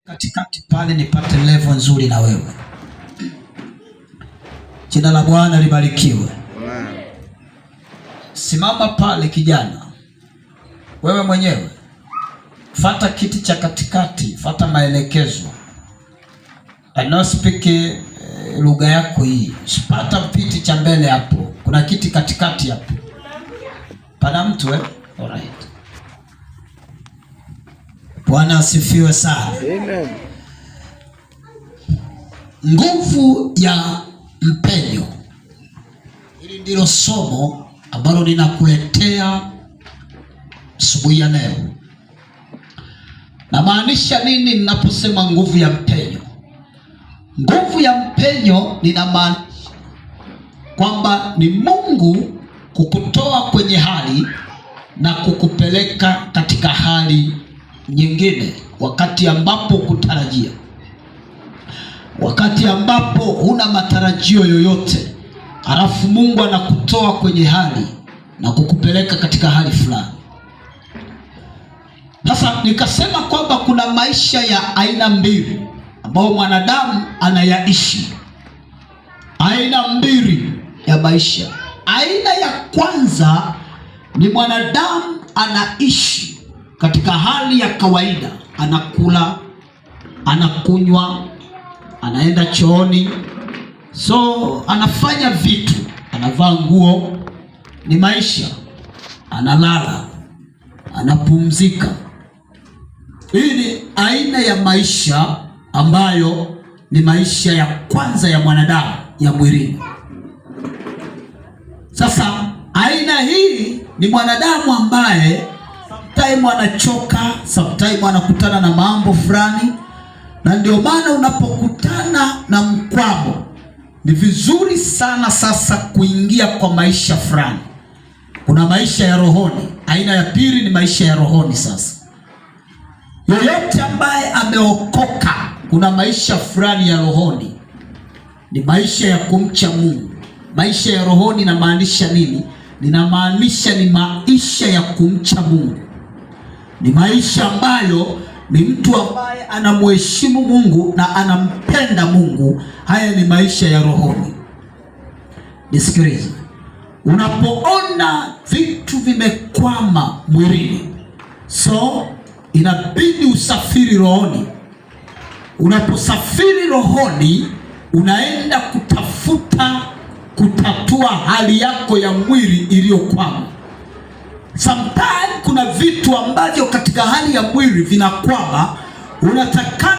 katikati pale nipate level nzuri na wewe. Jina la Bwana libarikiwe. Simama pale kijana, wewe mwenyewe fata kiti cha katikati, fata maelekezo. I don't speak lugha yako hii. Sipata kiti cha mbele hapo. Kuna kiti katikati hapo. Pana mtu alright. Bwana asifiwe sana. Amen. Nguvu ya mpenyo. Hili ndilo somo ambalo ninakuletea asubuhi ya leo. Na maanisha nini ninaposema nguvu ya mpenyo? Nguvu ya mpenyo ninamaanisha kwamba ni Mungu kukutoa kwenye hali na kukupeleka katika hali nyingine, wakati ambapo kutarajia, wakati ambapo huna matarajio yoyote, halafu Mungu anakutoa kwenye hali na kukupeleka katika hali fulani. Sasa nikasema kwamba kuna maisha ya aina mbili ambayo mwanadamu anayaishi. Aina mbili ya maisha. Aina ya kwanza ni mwanadamu anaishi katika hali ya kawaida, anakula, anakunywa, anaenda chooni, so anafanya vitu, anavaa nguo, ni maisha, analala, anapumzika. Hii ni aina ya maisha ambayo ni maisha ya kwanza ya mwanadamu ya mwilini. Sasa aina hii ni mwanadamu ambaye sometime anachoka, sometime anakutana na mambo fulani, na ndio maana unapokutana na mkwamo ni vizuri sana sasa kuingia kwa maisha fulani. Kuna maisha ya rohoni. Aina ya pili ni maisha ya rohoni. Sasa yoyote ambaye ameokoka, kuna maisha fulani ya rohoni, ni maisha ya kumcha Mungu. Maisha ya rohoni inamaanisha nini? Ninamaanisha ni maisha ya kumcha Mungu. Ni maisha ambayo ni mtu ambaye anamheshimu Mungu na anampenda Mungu. Haya ni maisha ya rohoni. Nisikilize. Unapoona vitu vimekwama mwilini, so inabidi usafiri rohoni. Unaposafiri rohoni, unaenda kutatua hali yako ya mwili iliyokwama. Sometimes kuna vitu ambavyo katika hali ya mwili vinakwama, unataka